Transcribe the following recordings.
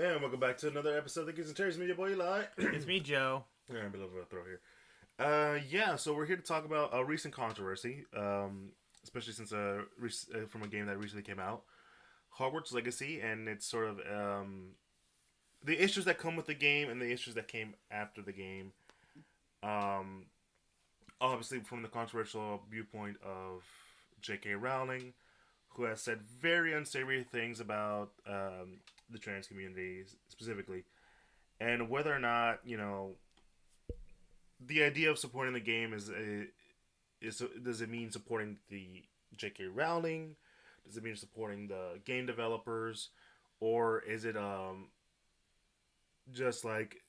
And welcome back to another episode of the Geek Centurions. Me, your boy Eli. It's me, Joe. Yeah, I'm a little bit of a throw here. So we're here to talk about a recent controversy, especially since from a game that recently came out, Hogwarts Legacy, and it's sort of the issues that come with the game and the issues that came after the game. Obviously, from the controversial viewpoint of J.K. Rowling, who has said very unsavory things about the trans community specifically, and whether or not the idea of supporting the game is does it mean supporting the J.K. Rowling? Does it mean supporting the game developers, or is it just like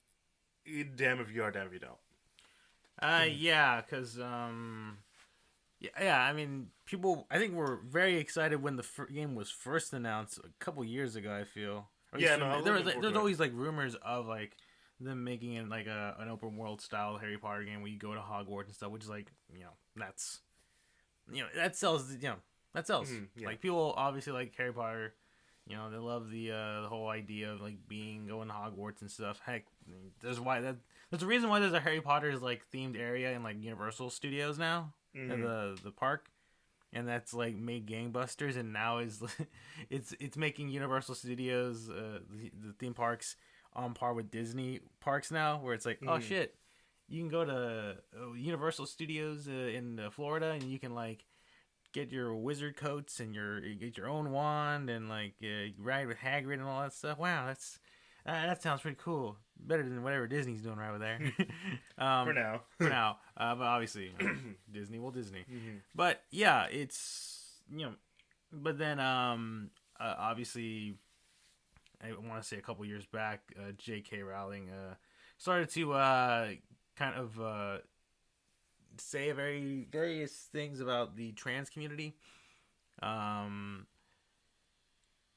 damn if you are, damn if you don't? Yeah, because I mean, people, I think were very excited when the game was first announced a couple years ago. I feel. There's always like rumors of like them making it like an open world style Harry Potter game where you go to Hogwarts and stuff, which is like that sells. That sells. Yeah. Like people obviously like Harry Potter. They love the whole idea of like going to Hogwarts and stuff. Heck, there's a reason why there's a Harry Potter's like themed area in like Universal Studios now, in the park, and that's like made gangbusters, and now it's making Universal Studios the theme parks on par with Disney parks now, where it's like oh shit, you can go to Universal Studios in Florida, and you can like get your wizard coats and get your own wand and like ride with Hagrid and all that stuff. Wow, that sounds pretty cool. Better than whatever Disney's doing right over there. For now. But obviously Disney will Disney. But yeah, it's But then obviously, I want to say a couple years back, J.K. Rowling started to kind of say various things about the trans community,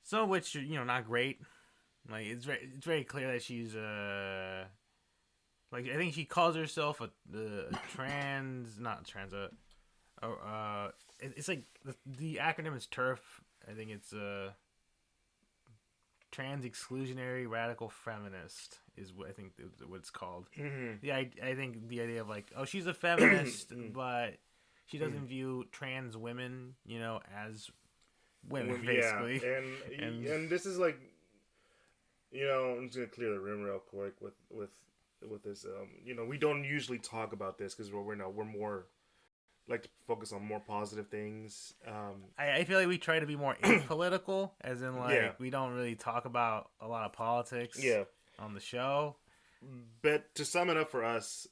so which not great. Like it's very clear that she's like I think she calls herself a trans, not trans, it's like the acronym is TERF. I think it's trans exclusionary radical feminist is what I think what it's called. Yeah, I think the idea of like, oh, she's a feminist, but she doesn't view trans women, as women, basically. Yeah, and this is like, I'm just gonna clear the room real quick with this. We don't usually talk about this because we're more like to focus on more positive things. I feel like we try to be more apolitical, as in like we don't really talk about a lot of politics on the show. But to sum it up for us,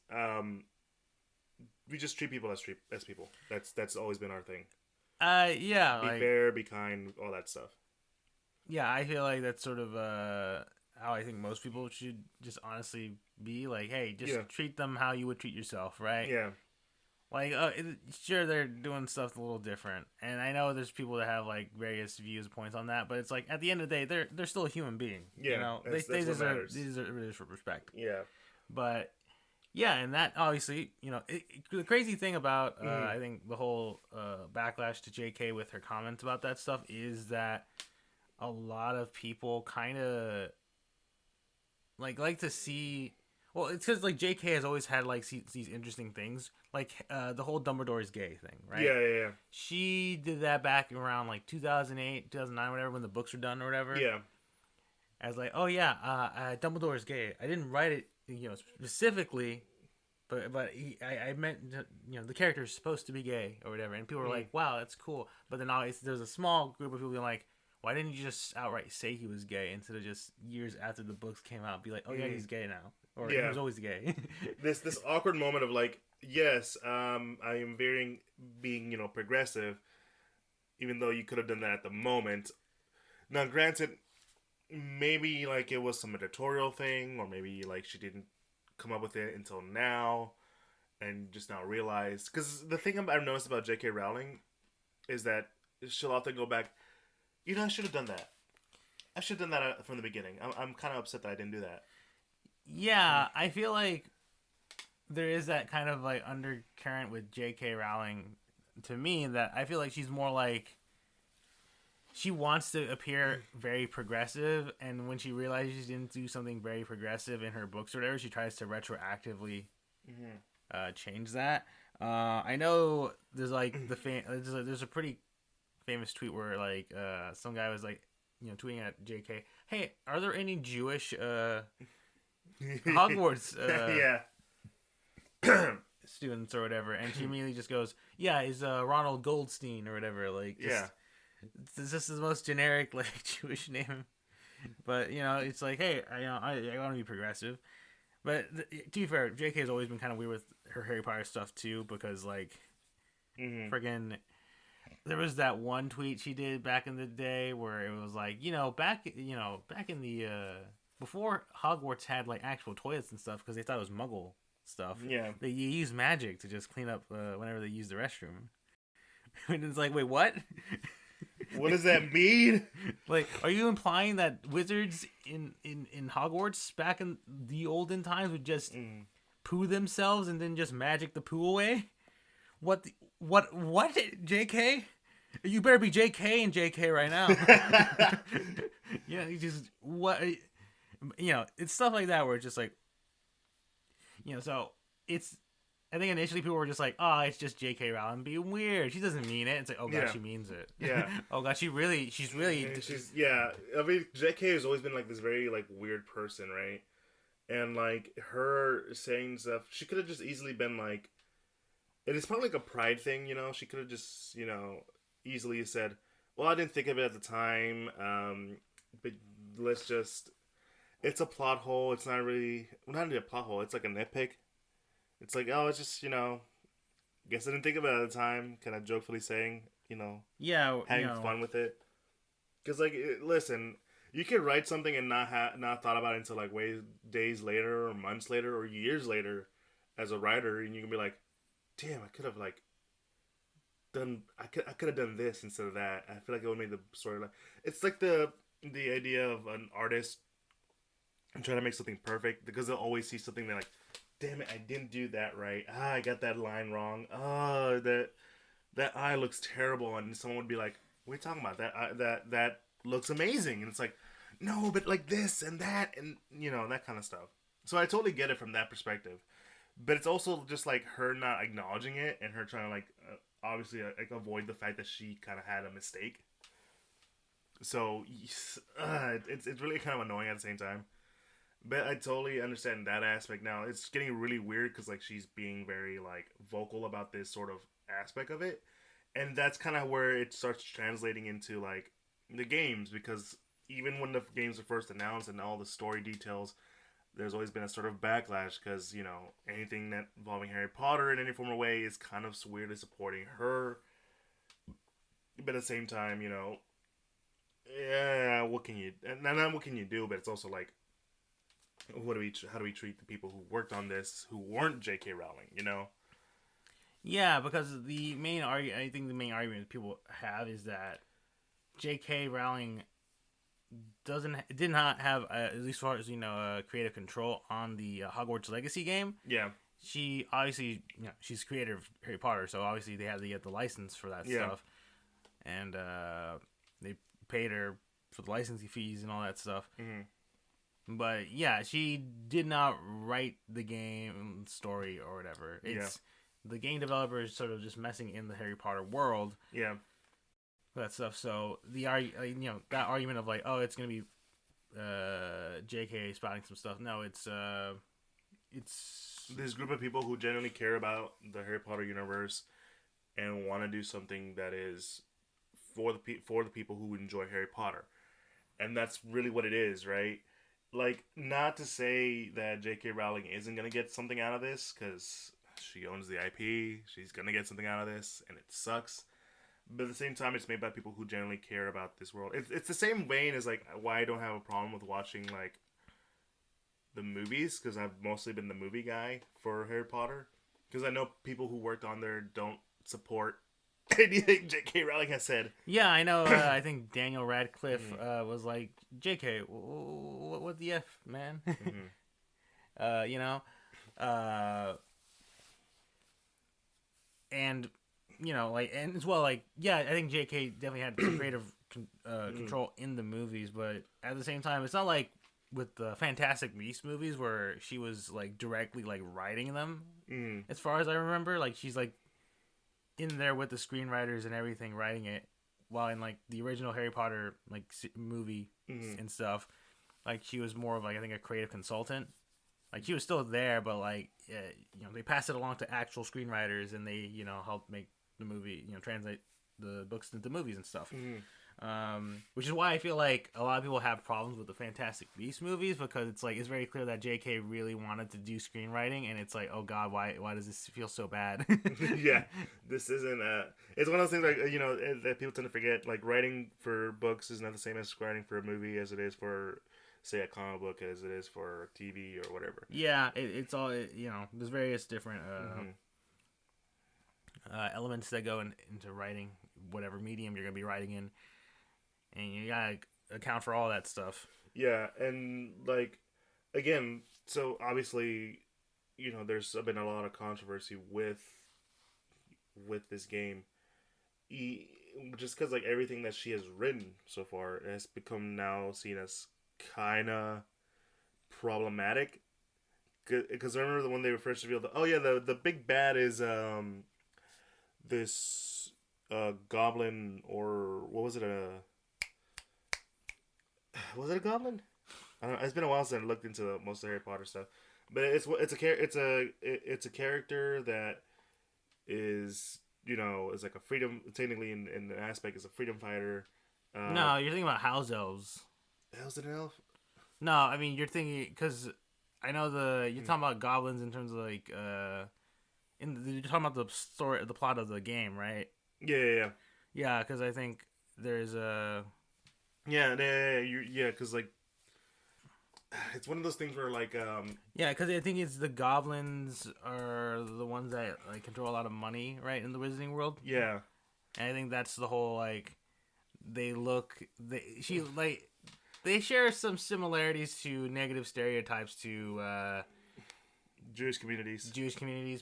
we just treat people as people. That's always been our thing. Be fair, be kind, all that stuff. Yeah, I feel like that's sort of how I think most people should just honestly be. Like, hey, just treat them how you would treat yourself, right? Yeah. Like, sure, they're doing stuff a little different, and I know there's people that have like various views, points on that, but it's like at the end of the day, they're still a human being. Yeah, they deserve respect. Yeah, but yeah, and that obviously, the crazy thing about I think the whole backlash to JK with her comments about that stuff is that a lot of people kind of like to see. Well, it's because like J.K. has always had like these interesting things, like the whole Dumbledore is gay thing, right? Yeah. She did that back around like 2008, 2009, whatever, when the books were done or whatever. Yeah. As like, oh yeah, Dumbledore is gay. I didn't write it, specifically, but I meant the character is supposed to be gay or whatever, and people were like, wow, that's cool. But then always there's a small group of people being like, why didn't you just outright say he was gay instead of just years after the books came out be like, oh yeah, he's gay now. Or he was always gay. this awkward moment of like, yes, I am being progressive, even though you could have done that at the moment. Now, granted, maybe like it was some editorial thing, or maybe like she didn't come up with it until now, and just now realized. Because the thing I've noticed about J.K. Rowling is that she'll often go back, I should have done that. I should have done that from the beginning. I'm kind of upset that I didn't do that. Yeah, I feel like there is that kind of like undercurrent with J.K. Rowling to me that I feel like she's more like she wants to appear very progressive, and when she realizes she didn't do something very progressive in her books or whatever, she tries to retroactively change that. I know there's like there's a pretty famous tweet where like some guy was like, tweeting at JK, "Hey, are there any Jewish Hogwarts students or whatever?" And she immediately just goes, "Yeah, is Ronald Goldstein or whatever." Like, it's just the most generic like Jewish name. But it's like, hey, I want to be progressive. But to be fair, JK has always been kind of weird with her Harry Potter stuff too, because like, friggin', there was that one tweet she did back in the day where it was like, back in the before Hogwarts had like actual toilets and stuff because they thought it was Muggle stuff. Yeah, they used magic to just clean up whenever they used the restroom. And it's like, wait, what? What does that mean? Like, are you implying that wizards in Hogwarts back in the olden times would just poo themselves and then just magic the poo away? What, JK? You better be JK and JK right now. You just, what? It's stuff like that where it's just like, so it's, I think initially people were just like, oh, it's just J.K. Rowling being weird. She doesn't mean it. It's like, oh god, she means it. Yeah. Oh god, she's really. I mean, J.K. has always been like this very like weird person, right? And like her saying stuff, she could have just easily been like, and it's probably like a pride thing, She could have just, easily said, well, I didn't think of it at the time, but let's just. It's a plot hole. It's not really, not really a plot hole. It's like a nitpick. It's like, oh, it's just, guess I didn't think of it at the time. Kind of jokefully saying, having fun with it. Because, like, listen, you could write something and not thought about it until, like, days later or months later or years later as a writer. And you can be like, damn, I could have, like, I could have done this instead of that. I feel like it would make the story, like, it's like the idea of an artist trying to make something perfect because they'll always see something they're like, damn it, I didn't do that right. I got that line wrong. Oh, that eye looks terrible. And someone would be like, what are you talking about? That looks amazing. And it's like, no, but like this and that and, that kind of stuff. So I totally get it from that perspective. But it's also just like her not acknowledging it and her trying to like, obviously like avoid the fact that she kind of had a mistake. So it's really kind of annoying at the same time. But I totally understand that aspect now. It's getting really weird because, like, she's being very, like, vocal about this sort of aspect of it. And that's kind of where it starts translating into, like, the games. Because even when the games were first announced and all the story details, there's always been a sort of backlash. Because, anything that involving Harry Potter in any form or way is kind of weirdly supporting her. But at the same time, yeah, what can you... And not what can you do, but it's also, like, how do we treat the people who worked on this who weren't J.K. Rowling, Yeah, because I think the main argument people have is that J.K. Rowling did not have, at least as far as creative control on the Hogwarts Legacy game. Yeah. She obviously, she's creator of Harry Potter, so obviously they had to get the license for that stuff, and they paid her for the licensing fees and all that stuff. Mm-hmm. But yeah, she did not write the game story or whatever. It's the game developer is sort of just messing in the Harry Potter world. Yeah, that stuff. So the that argument of like, oh, it's gonna be J.K. spouting some stuff. No, it's this group of people who genuinely care about the Harry Potter universe and want to do something that is for the people who enjoy Harry Potter, and that's really what it is, right? Like, not to say that J.K. Rowling isn't going to get something out of this, because she owns the IP, she's going to get something out of this, and it sucks. But at the same time, it's made by people who generally care about this world. It's the same vein as, like, why I don't have a problem with watching, like, the movies, because I've mostly been the movie guy for Harry Potter. Because I know people who worked on there don't support anything J.K. Rowling has said. Yeah, I know. I think Daniel Radcliffe was like, J.K., what the F, man? Mm-hmm. And you know, like, and as well, like, yeah, I think J.K. definitely had some creative control in the movies, but at the same time, it's not like with the Fantastic Beasts movies where she was like directly like writing them. Mm. As far as I remember, like she's like in there with the screenwriters and everything writing it, while in like the original Harry Potter like movie and stuff, like she was more of like I think a creative consultant. Like she was still there, but like you know they passed it along to actual screenwriters and they you know helped make the movie you know translate the books into movies and stuff. Which is why I feel like a lot of people have problems with the Fantastic Beasts movies because it's like it's very clear that J.K. really wanted to do screenwriting, and it's like, oh God, why does this feel so bad? Yeah, this isn't. It's one of those things like you know that people tend to forget. Like writing for books is not the same as writing for a movie as it is for, say, a comic book as it is for TV or whatever. Yeah, it's all you know. There's various different elements that go into writing whatever medium you're gonna be writing in. And you gotta account for all that stuff. Yeah, and like again, so obviously, you know, there's been a lot of controversy with this game, just because like everything that she has written so far has become now seen as kind of problematic. Because I remember when they were first revealed, oh yeah, the big bad is this goblin or what was it was it a goblin? I don't know. It's been a while since I looked into most of the Harry Potter stuff, but it's a character that is you know is like a freedom technically in an aspect is a freedom fighter. No, you're thinking about house elves. How's it an elf? No, I mean you're thinking because I know you're talking about goblins in terms of like you're talking about the story, the plot of the game, right? Yeah. Yeah, because I think there's a. Yeah, because like it's one of those things where like Yeah, because I think it's the goblins are the ones that like control a lot of money, right, in the Wizarding world. Yeah, and I think that's the whole like they share some similarities to negative stereotypes to Jewish communities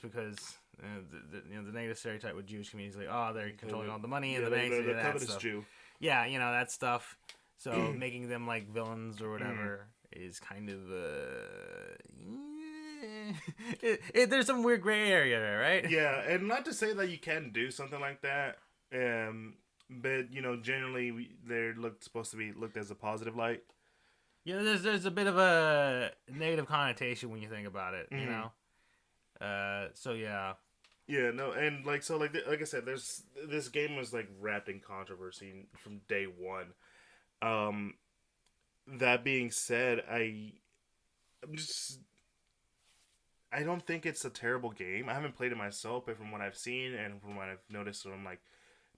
because the negative stereotype with Jewish communities like oh they're controlling all the money and yeah, the banks the that covetous stuff. Jew. Yeah, you know that stuff. So making them like villains or whatever is kind of there's some weird gray area there, right? Yeah, and not to say that you can do something like that, but you know, generally they're supposed to be looked as a positive light. Yeah, there's a bit of a negative connotation when you think about it, you know. So yeah. Yeah, no, and like so, like I said, this game was like wrapped in controversy from day one. That being said, I don't think it's a terrible game. I haven't played it myself, but from what I've seen and from what I've noticed from like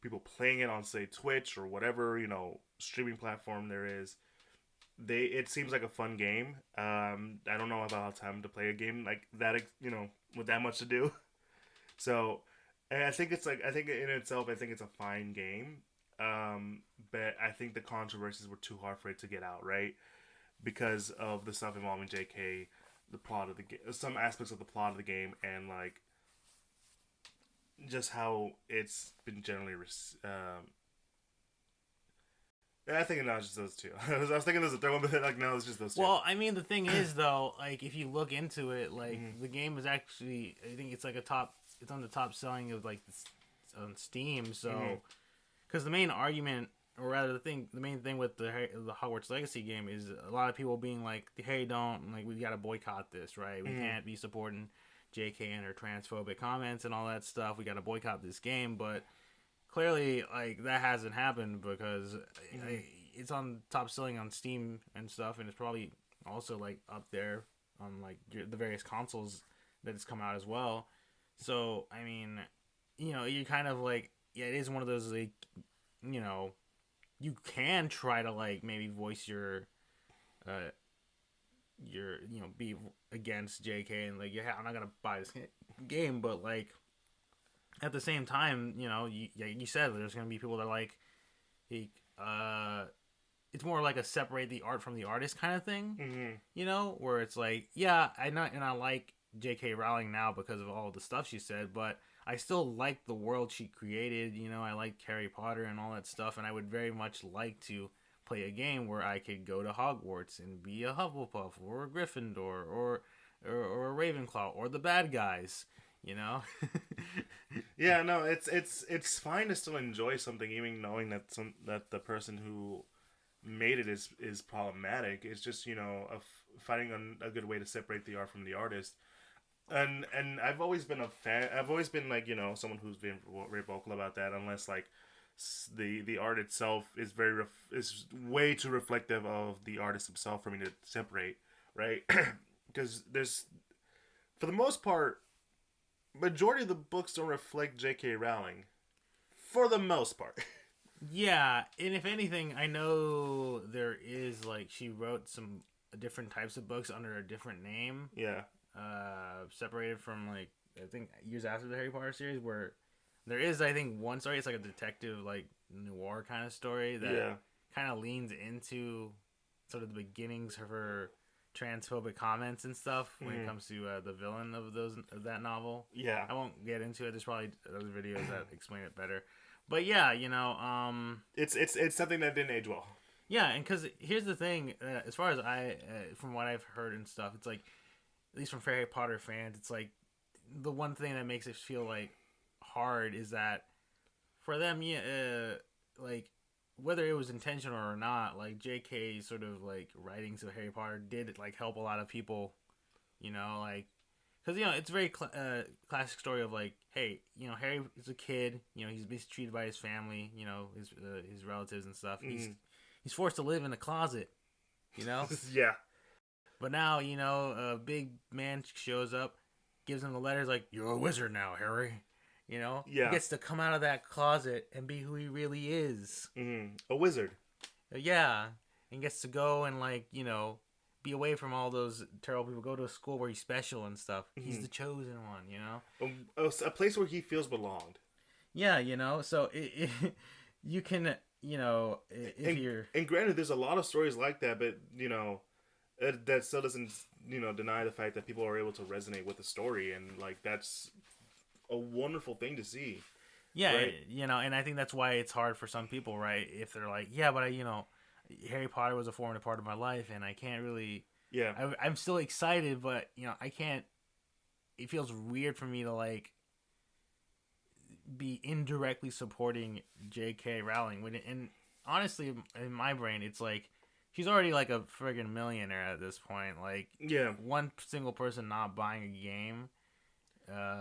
people playing it on say Twitch or whatever you know streaming platform there is, it seems like a fun game. I don't know about time to play a game like that, you know, with that much to do. So, and I think in itself, I think it's a fine game. But I think the controversies were too hard for it to get out, right? Because of the stuff involving J.K., the plot of the game, some aspects of the plot of the game, and like just how it's been generally. I think now it's just those two. I was thinking there's a third one, but like now it's just those two. Well, I mean, the thing is though, like if you look into it, like the game is actually, I think it's like it's on the top selling of like on Steam. So, because the main argument, or rather the main thing with the Hogwarts Legacy game is a lot of people being like, hey, we got to boycott this, right? We can't be supporting JK and her transphobic comments and all that stuff. We got to boycott this game, but clearly, like that hasn't happened because it's on top selling on Steam and stuff, and it's probably also like up there on like the various consoles that it's come out as well. So I mean, you know, you kind of like it is one of those like you know, you can try to like maybe voice your you know be against JK and like yeah I'm not gonna buy this game, but like. At the same time, you know, you said there's going to be people that are like, it's more like a separate the art from the artist kind of thing, you know, where it's like, yeah, I like J.K. Rowling now because of all the stuff she said, but I still like the world she created. You know, I like Harry Potter and all that stuff, and I would very much like to play a game where I could go to Hogwarts and be a Hufflepuff or a Gryffindor or a Ravenclaw or the bad guys. You know. Yeah, no, it's fine to still enjoy something, even knowing that the person who made it is problematic. It's just finding a good way to separate the art from the artist. And I've always been a fan. I've always been like someone who's been very vocal about that. Unless like the art itself is is way too reflective of the artist himself for me to separate, right? Because there's for the most part, majority of the books don't reflect J.K. Rowling. For the most part. Yeah, and if anything, I know there is like she wrote some different types of books under a different name. Yeah. Separated from like I think years after the Harry Potter series, where there is I think one story. It's like a detective like noir kind of story that kind of leans into sort of the beginnings of her transphobic comments and stuff when it comes to the villain of that novel. Yeah. I won't get into it. There's probably other videos that explain it better. But yeah, it's something that didn't age well. Yeah, and because here's the thing, as far as from what I've heard and stuff, it's like, at least from Harry Potter fans, it's like the one thing that makes it feel like hard is that for them, like whether it was intentional or not, like J.K. sort of like writings of Harry Potter did like help a lot of people, like. Because, it's a very classic story of, like, hey, Harry is a kid. He's mistreated by his family, his relatives and stuff. He's forced to live in a closet, Yeah. But now, a big man shows up, gives him the letters like, you're a wizard now, Harry. Yeah. He gets to come out of that closet and be who he really is. A wizard. Yeah. And gets to go and, like, be away from all those terrible people. Go to a school where he's special and stuff. He's the chosen one, A place where he feels belonged. Yeah, So you can, if you're. And granted, there's a lot of stories like that, but that still doesn't deny the fact that people are able to resonate with the story, and like that's a wonderful thing to see. Yeah, right? And I think that's why it's hard for some people, right? If they're like, yeah, but Harry Potter was a formative part of my life, and I can't really. Yeah. I'm still excited, but I can't. It feels weird for me to like be indirectly supporting J.K. Rowling and honestly, in my brain, it's like she's already like a friggin' millionaire at this point. Like, one single person not buying a game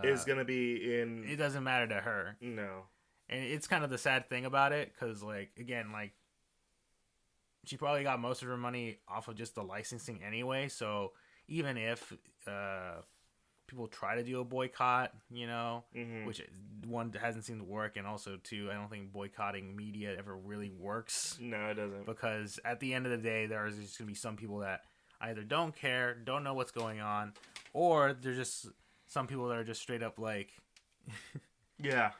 is gonna be in. It doesn't matter to her. No. And it's kind of the sad thing about it, because like again, like. She probably got most of her money off of just the licensing anyway. So even if people try to do a boycott, which one hasn't seemed to work, and also two, I don't think boycotting media ever really works. No, it doesn't. Because at the end of the day, there's just gonna be some people that either don't care, don't know what's going on, or there's just some people that are just straight up like, yeah,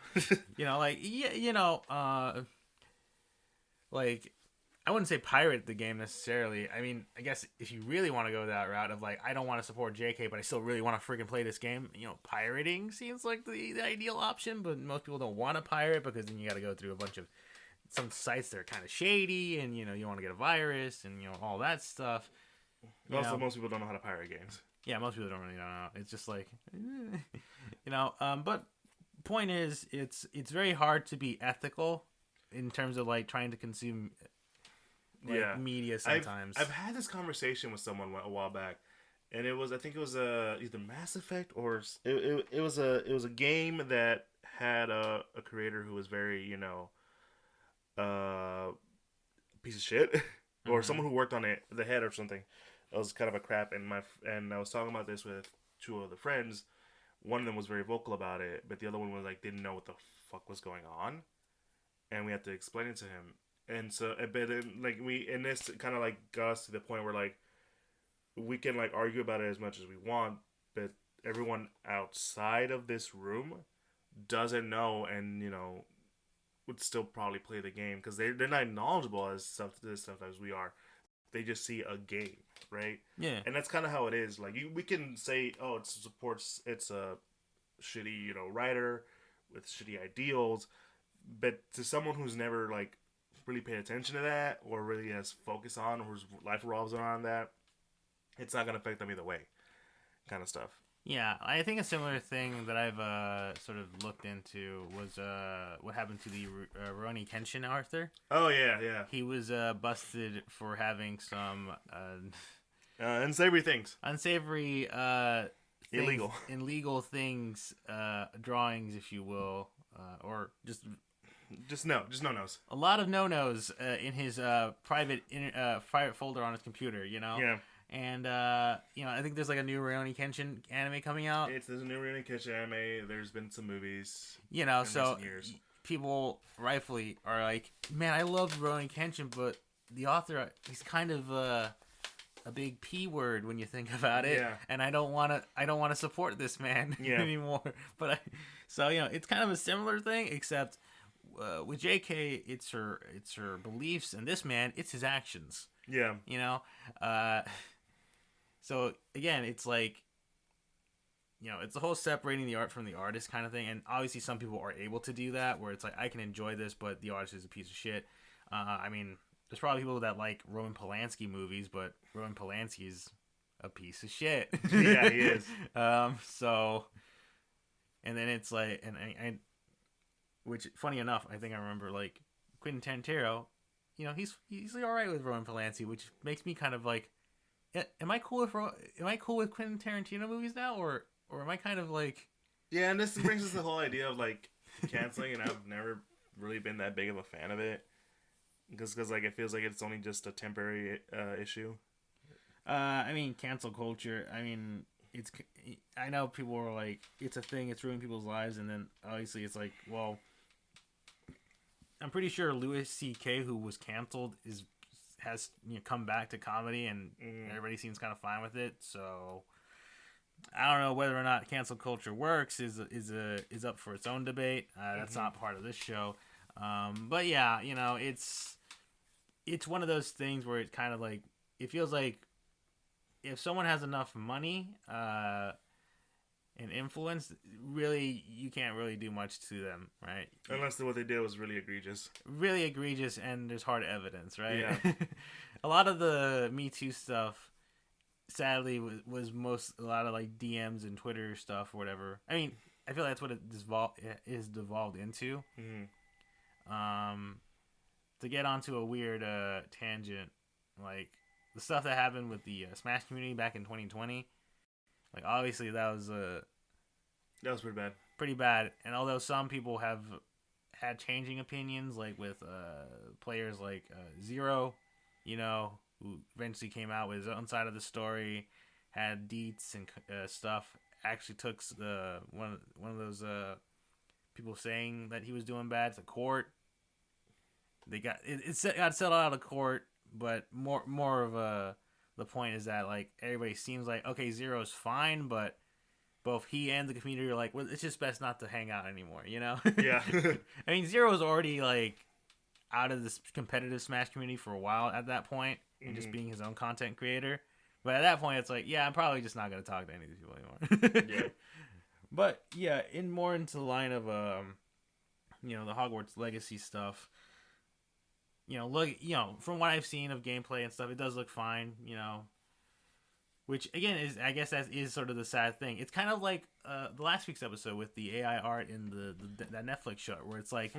like. I wouldn't say pirate the game necessarily. I mean, I guess if you really want to go that route of like, I don't want to support JK, but I still really want to freaking play this game, pirating seems like the ideal option, but most people don't want to pirate because then you got to go through a bunch of some sites that are kind of shady, and you want to get a virus and all that stuff. Also, most people don't know how to pirate games. Yeah, most people don't really know. It's just like, but point is, it's very hard to be ethical in terms of like trying to consume. Media sometimes. I've had this conversation with someone a while back, and I think it was either Mass Effect or it was a game that had a creator who was very piece of shit or someone who worked on it, the head or something. It was kind of a crap, and I was talking about this with two other friends. One of them was very vocal about it, but the other one was like didn't know what the fuck was going on, and we had to explain it to him. And so, but this kind of like got us to the point where like we can like argue about it as much as we want, but everyone outside of this room doesn't know, and would still probably play the game because they're not knowledgeable as stuff as we are. They just see a game, right? Yeah. And that's kind of how it is. Like we can say, oh, it supports, it's shitty, you know, writer with shitty ideals. But to someone who's never like really paid attention to that or really has focus on or whose life revolves around that, it's not gonna affect them either way, kind of stuff. Yeah, I think a similar thing that I've sort of looked into was what happened to the Rurouni Kenshin Arthur. Oh yeah. He was busted for having some Unsavory things, unsavory illegal things, drawings, if you will, or just no nos. a lot of no-nos in his private folder on his computer, you know? Yeah. And, you know, I think there's like a new Rurouni Kenshin anime coming out. There's a new Rurouni Kenshin anime. There's been some movies. You know, so people rightfully are like, man, I love Rurouni Kenshin, but the author, he's kind of a big P word when you think about it. Yeah. And I don't want to support this man anymore. But so, you know, it's kind of a similar thing, except with JK, it's her beliefs, and this man, it's his actions. Yeah. You know? So again, it's like, you know, it's the whole separating the art from the artist kind of thing. And obviously some people are able to do that, where it's like, I can enjoy this, but the artist is a piece of shit. I mean, there's probably people that like Roman Polanski movies, but Roman Polanski is a piece of shit. Yeah, he is. So, and then it's like, and I which, funny enough, I think I remember, like, Quentin Tarantino, you know, he's all right with Roman Polanski, which makes me kind of like, am I cool with Quentin Tarantino movies now, or am I kind of like... Yeah, and this brings us the whole idea of like canceling, and I've never really been that big of a fan of it, because like it feels like it's only just a temporary issue. I mean, cancel culture. I mean, I know people are like, it's a thing, it's ruining people's lives, and then obviously it's like, well, I'm pretty sure Louis C.K., who was canceled, has come back to comedy, and everybody seems kind of fine with it. So I don't know whether or not cancel culture works is up for its own debate. That's not part of this show. But yeah, you know, it's one of those things where it kind of like, it feels like if someone has enough money and influence, really, you can't really do much to them, right? Unless what they did was really egregious. Really egregious, and there's hard evidence, right? Yeah. A lot of the Me Too stuff, sadly, was a lot of like DMs and Twitter stuff or whatever. I mean, I feel like that's what it is devolved into. To get onto a weird tangent, like the stuff that happened with the Smash community back in 2020, like obviously that was pretty bad. Pretty bad. And although some people have had changing opinions, like with players like Zero, you know, who eventually came out with his own side of the story, had deets and stuff, actually took one of those people saying that he was doing bad to court. They got got settled out of court, but more of the point is that like everybody seems like, okay, Zero's fine, but both he and the community are like, well, it's just best not to hang out anymore, you know? Yeah. I mean, Zero's already like out of this competitive Smash community for a while at that point, and just being his own content creator. But at that point, it's like, yeah, I'm probably just not going to talk to any of these people anymore. Yeah. But yeah, more into the line of you know, the Hogwarts Legacy stuff. You know, from what I've seen of gameplay and stuff, it does look fine, you know. Which, again, I guess that is sort of the sad thing. It's kind of like the last week's episode with the AI art in that Netflix short, where it's like,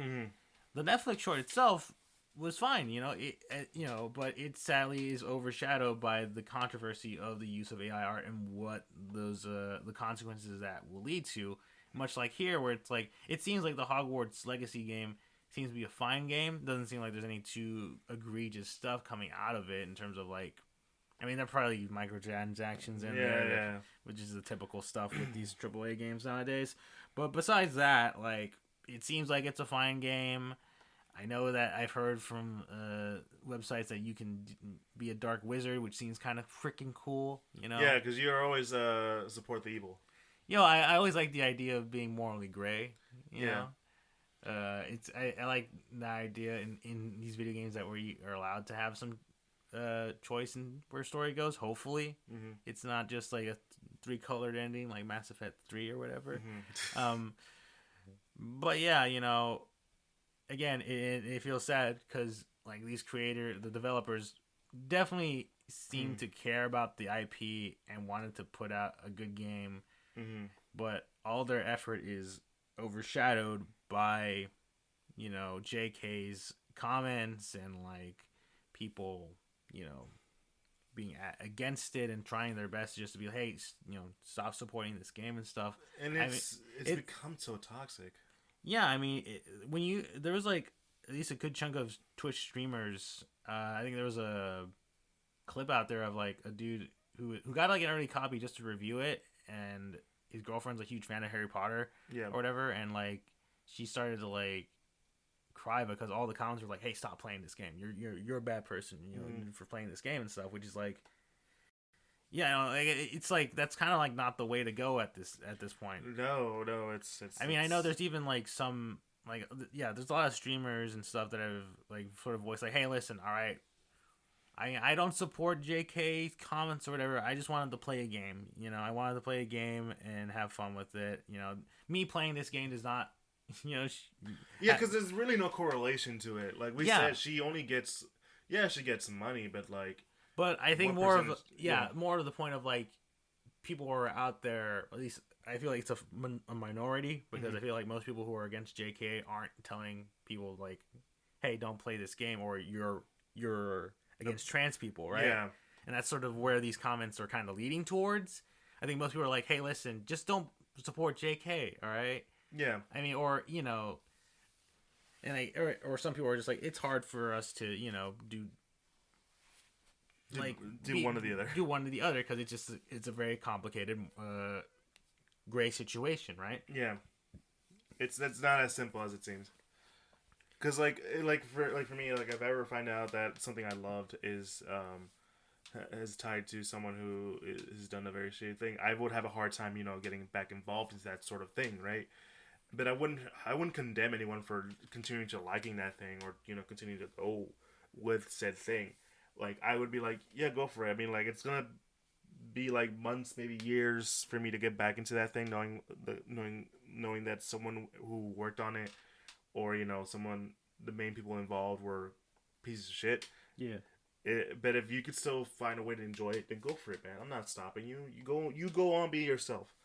the Netflix short itself was fine, you know, but it sadly is overshadowed by the controversy of the use of AI art and what those the consequences that will lead to. Much like here, where it's like, it seems like the Hogwarts Legacy game seems to be a fine game. Doesn't seem like there's any too egregious stuff coming out of it in terms of like, I mean, there are probably microtransactions in there, which is the typical stuff with these AAA games nowadays. But besides that, like, it seems like it's a fine game. I know that I've heard from websites that you can be a dark wizard, which seems kind of freaking cool, you know? Yeah, because you're always support the evil. You know, I always like the idea of being morally gray, you know? I like the idea in these video games that we are allowed to have some choice in where story goes. Hopefully, it's not just like a 3-colored ending like Mass Effect 3 or whatever. Mm-hmm. But yeah, again, it feels sad because like the developers definitely seem to care about the IP and wanted to put out a good game, but all their effort is overshadowed by JK's comments and like people being against it and trying their best just to be like, hey, stop supporting this game and stuff. And it's become so toxic. Yeah, I mean, there was like at least a good chunk of Twitch streamers. I think there was a clip out there of like a dude who got like an early copy just to review it, and his girlfriend's a huge fan of Harry Potter, or whatever, and like she started to like cry because all the comments were like, "Hey, stop playing this game. You're a bad person, for playing this game and stuff." Which is like, yeah, like it's like that's kind of like not the way to go at this point. No, it's. I mean, I know there's even like some like there's a lot of streamers and stuff that have like sort of voiced like, "Hey, listen, all right, I don't support JK comments or whatever. I just wanted to play a game. I wanted to play a game and have fun with it. Me playing this game does not." Because there's really no correlation to it. Like we said, she only gets, she gets money, but like. But I think more to the point of like, people who are out there. At least I feel like it's a minority because I feel like most people who are against JK aren't telling people like, "Hey, don't play this game," or you're against trans people, right? Yeah. And that's sort of where these comments are kind of leading towards. I think most people are like, "Hey, listen, just don't support JK, all right?" Yeah. I mean, or and or some people are just like, it's hard for us to do one or the other. Do one or the other because it's a very complicated gray situation, right? Yeah. It's not as simple as it seems. Because for me, like if I ever find out that something I loved is tied to someone who has done a very shitty thing, I would have a hard time getting back involved in that sort of thing, right? But I wouldn't condemn anyone for continuing to liking that thing or continuing to go with said thing. Like I would be like, yeah, go for it. I mean, like it's gonna be like months, maybe years for me to get back into that thing, knowing that someone who worked on it or the main people involved were pieces of shit. Yeah. But if you could still find a way to enjoy it, then go for it, man. I'm not stopping you. You go on, be yourself.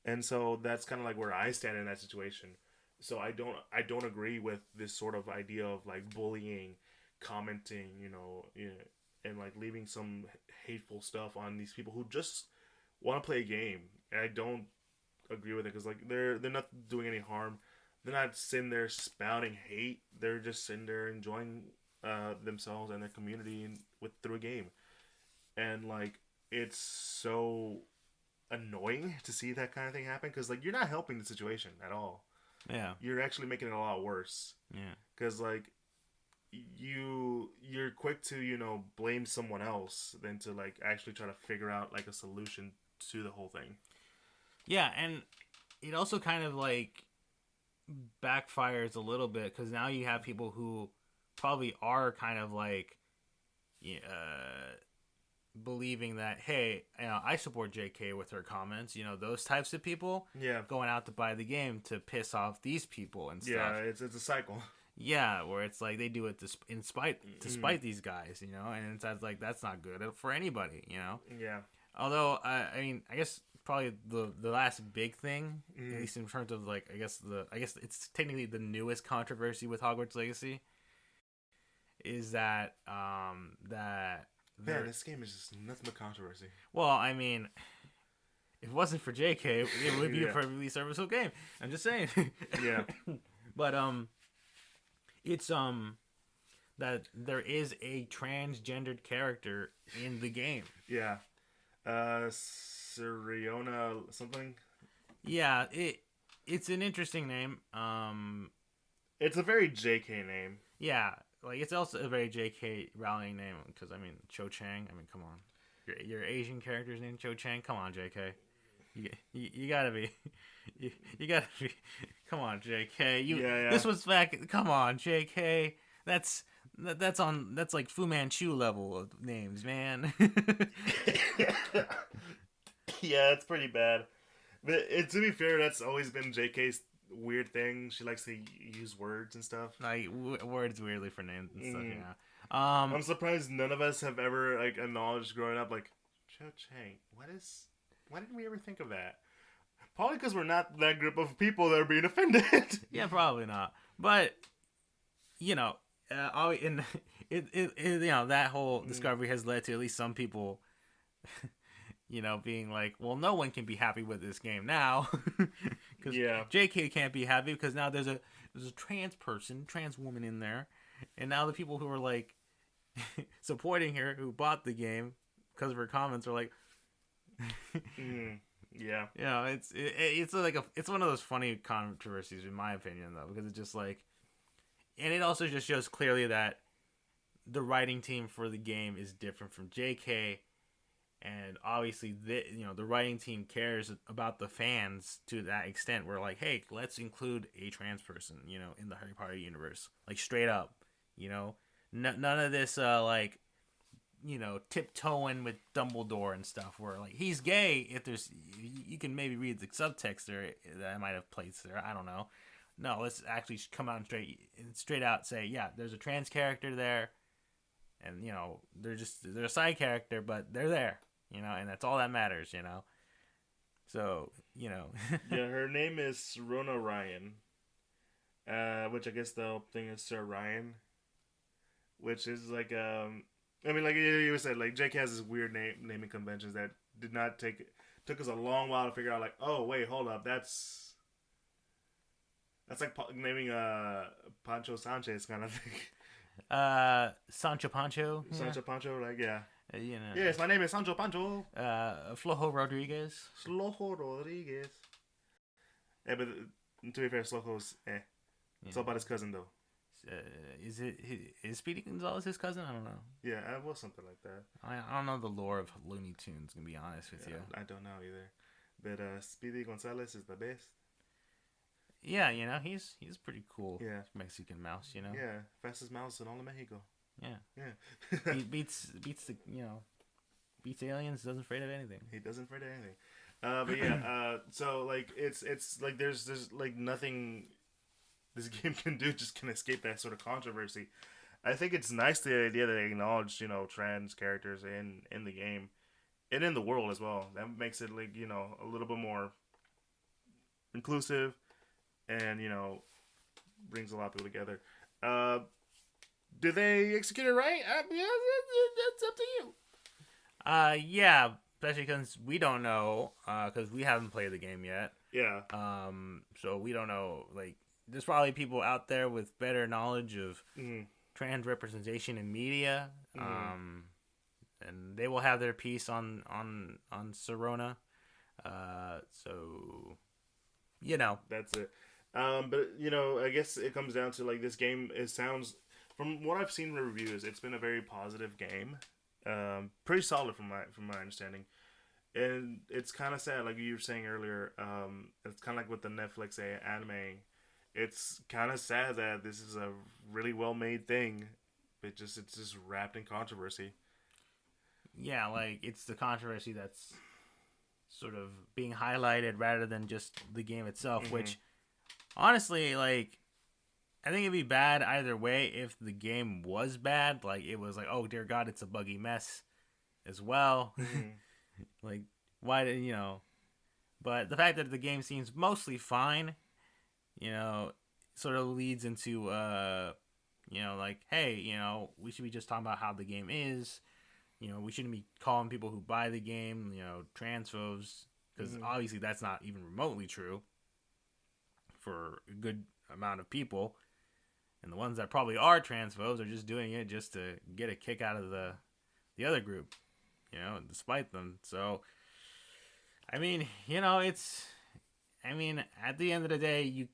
And so that's kind of like where I stand in that situation. So I don't agree with this sort of idea of like bullying, commenting, and like leaving some hateful stuff on these people who just want to play a game. And I don't agree with it because like they're not doing any harm. They're not sitting there spouting hate. They're just sitting there enjoying themselves and their community through a game. And like it's so annoying to see that kind of thing happen because like you're not helping the situation at all. Yeah, you're actually making it a lot worse. Yeah, because like you're quick to blame someone else than to like actually try to figure out like a solution to the whole thing. Yeah, and it also kind of like backfires a little bit because now you have people who probably are kind of like believing that, hey, I support JK with her comments, those types of people, going out to buy the game to piss off these people and stuff. Yeah, it's a cycle. Yeah, where it's like they do it to spite these guys, and it's like that's not good for anybody, Yeah. Although I mean, I guess probably the last big thing, at least in terms of like I guess it's technically the newest controversy with Hogwarts Legacy, is that this game is just nothing but controversy. Well, I mean, if it wasn't for JK, it would be a perfectly serviceable game. I'm just saying. Yeah. But it's that there is a transgendered character in the game. Yeah. Siriona something. Yeah, it's an interesting name. It's a very JK name. Yeah, like it's also a very JK Rowling name because I mean Cho Chang. I mean, come on, your Asian character's named Cho Chang. Come on, JK. You gotta be, you gotta be. Come on, JK. This was back. Come on, JK. That's like Fu Manchu level of names, man. Yeah, it's pretty bad. But to be fair, that's always been JK's weird thing. She likes to use words and stuff. Like words weirdly for names and stuff. Mm. Yeah. I'm surprised none of us have ever like acknowledged growing up like Cho Chang. Why didn't we ever think of that? Probably because we're not that group of people that are being offended. Yeah, probably not. But you know, in you know, that whole discovery has led to at least some people, you know, being like, well, no one can be happy with this game now, because Yeah. JK can't be happy because now there's a trans woman in there, and now the people who are like supporting her who bought the game because of her comments are like. Yeah. You know, it's like it's one of those funny controversies in my opinion though, because it's just like, and it also just shows clearly that the writing team for the game is different from JK, and obviously the writing team cares about the fans to that extent. Where like, hey, let's include a trans person, you know, in the Harry Potter universe, like straight up, you know, none of this like, you know, tiptoeing with Dumbledore and stuff where like he's gay. If there's, you can maybe read the subtext there that I might have placed there, I don't know. No, let's actually come out and straight out say, yeah, there's a trans character there, and you know they're a side character, but they're there, you know, and that's all that matters, you know. So you know. Yeah, her name is Rona Ryan, which I guess the thing is Sir Ryan, which is like I mean, like you said, like Jake has this weird naming conventions that took us a long while to figure out. Like, oh wait, hold up, that's like naming Pancho Sanchez kind of thing. Sancho Pancho. Sancho Pancho, like yeah. You know. Yes, my name is Sancho Pancho. Flojo Rodriguez. Slojo Rodriguez. Yeah, but to be fair, Slojo's It's all about his cousin though. Is Speedy Gonzalez his cousin? I don't know. Yeah, it was something like that. I don't know the lore of Looney Tunes, to be honest with you. I don't know either. But Speedy Gonzalez is the best. Yeah, you know, he's pretty cool. Yeah. Mexican mouse, you know? Yeah, fastest mouse in all of Mexico. Yeah. Yeah. He beats the, you know, beats aliens, doesn't afraid of anything. He doesn't afraid of anything. But yeah, so like it's like there's like nothing this game can do just can escape that sort of controversy. I think it's nice the idea that they acknowledge, you know, trans characters in the game and in the world as well. That makes it like, you know, a little bit more inclusive and, you know, brings a lot of people together. Did they execute it right? Yeah, that's up to you. Yeah, especially because we don't know, because we haven't played the game yet. Yeah. So we don't know, like, there's probably people out there with better knowledge of trans representation in media, and they will have their piece on Serona. So, you know, that's it. But you know, I guess it comes down to like this game. It sounds, from what I've seen in reviews, it's been a very positive game. Pretty solid from my understanding. And it's kind of sad, like you were saying earlier. It's kind of like with the Netflix anime. It's kind of sad that this is a really well made thing, but it's just wrapped in controversy. Yeah, like it's the controversy that's sort of being highlighted rather than just the game itself. Which, honestly, like, I think it'd be bad either way if the game was bad. Like it was like, oh dear God, it's a buggy mess, as well. Like, why did you know? But the fact that the game seems mostly fine, you know, sort of leads into, you know, like, hey, you know, we should be just talking about how the game is. You know, we shouldn't be calling people who buy the game, you know, transphobes, because obviously that's not even remotely true for a good amount of people. And the ones that probably are transphobes are just doing it just to get a kick out of the other group, you know, despite them. So, I mean, you know, at the end of the day, you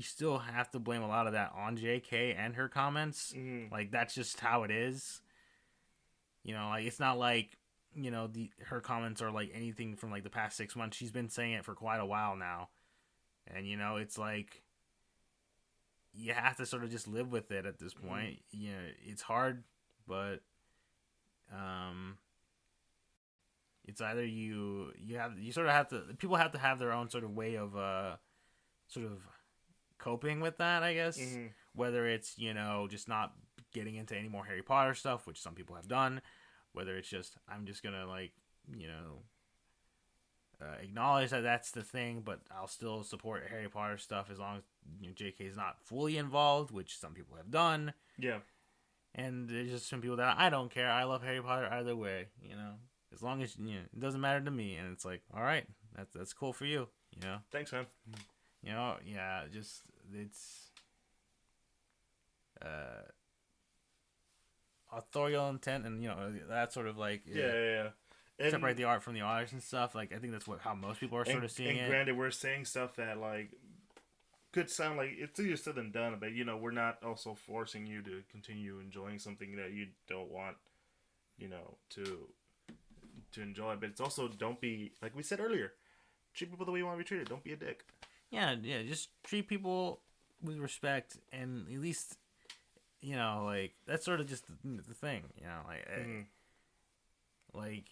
still have to blame a lot of that on JK and her comments. Like, that's just how it is. You know, like, it's not like, you know, her comments are like anything from like the past 6 months. She's been saying it for quite a while now. And, you know, it's like, you have to sort of just live with it at this point. You know, it's hard, but, It's either you sort of have to, people have to have their own sort of way of sort of coping with that, I guess. Mm-hmm. Whether it's, just not getting into any more Harry Potter stuff, which some people have done. Whether it's just, I'm just gonna acknowledge that that's the thing, but I'll still support Harry Potter stuff as long as JK is not fully involved, which some people have done. Yeah. And there's just some people that I don't care. I love Harry Potter either way, as long as it doesn't matter to me. And it's like, all right, that's cool for you, Thanks, man. Yeah, just it's authorial intent, and that sort of like Yeah. And, separate the art from the artist and stuff. Like, I think that's how most people are sort of seeing it. And granted, we're saying stuff that like could sound like it's easier said than done, but we're not also forcing you to continue enjoying something that you don't want, to enjoy. But it's also, don't be, like we said earlier, treat people the way you want to be treated. Don't be a dick. Yeah, just treat people with respect, and at least like that's sort of just the thing, like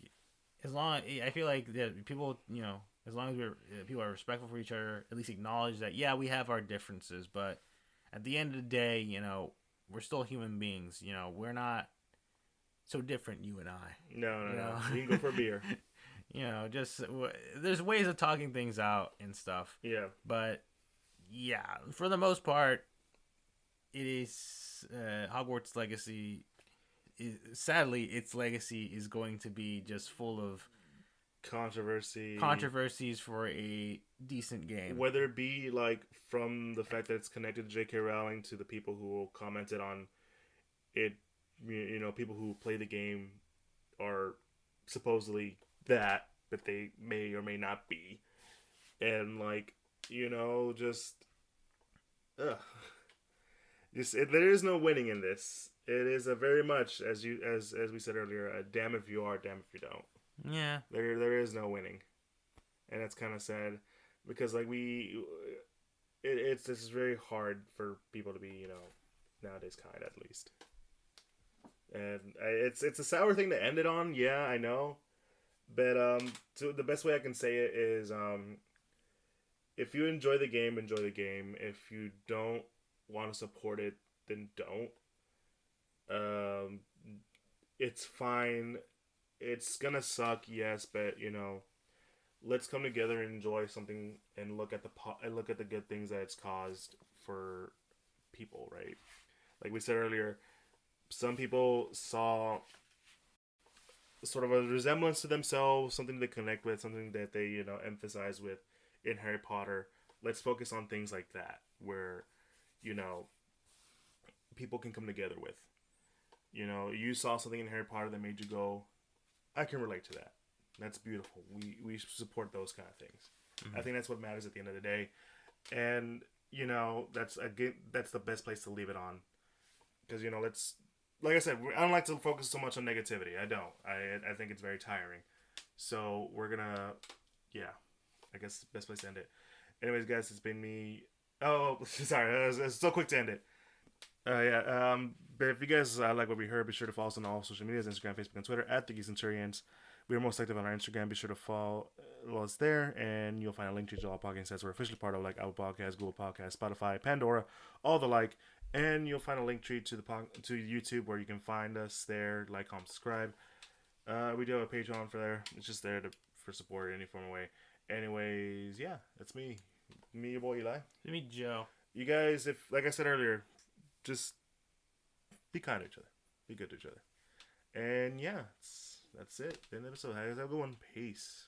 as long, I feel like that people, as long as people are respectful for each other, at least acknowledge that we have our differences, but at the end of the day, we're still human beings. We're not so different, you and I. No. You can go for a beer. Just there's ways of talking things out and stuff. Yeah. But for the most part, it is Hogwarts Legacy. Sadly, its legacy is going to be just full of controversies for a decent game. Whether it be like from the fact that it's connected to J.K. Rowling to the people who commented on it, people who play the game are supposedly that, but they may or may not be, and like there is no winning in this. It is a very much, as we said earlier, a damn if you are, damn if you don't. Yeah. There is no winning, and that's kind of sad, because like this is very hard for people to be nowadays kind, at least. And it's a sour thing to end it on. Yeah, I know, but so the best way I can say it is if you enjoy the game, enjoy the game. If you don't want to support it, then don't. It's fine. It's gonna suck, yes, but let's come together and enjoy something and look at the good things that it's caused for people, right? Like we said earlier, some people saw sort of a resemblance to themselves, something to connect with, something that they emphasize with in Harry Potter. Let's focus on things like that, where people can come together with. You saw something in Harry Potter that made you go, I can relate to that. That's beautiful. We support those kind of things. Mm-hmm. I think that's what matters at the end of the day. And, that's the best place to leave it on. Because, like I said, I don't like to focus so much on negativity. I don't. I think it's very tiring. So we're going to, I guess best place to end it. Anyways, guys, it's been me. Oh, sorry. It's so quick to end it. But if you guys like what we heard, be sure to follow us on all social medias, Instagram, Facebook, and Twitter at the Geek Centurions. We are most active on our Instagram. Be sure to follow us there, and you'll find a link to all podcasts that we're officially part of, like Apple Podcasts, Google Podcasts, Spotify, Pandora, all the like. And you'll find a link tree to to YouTube where you can find us there, like, comment, subscribe. We do have a Patreon for there. It's just there for support in any form of way. Anyways, that's me, your boy Eli. It's me, Joe. You guys, if like I said earlier, just be kind to each other. Be good to each other. And that's it. The end of the episode. Have a good one. Peace.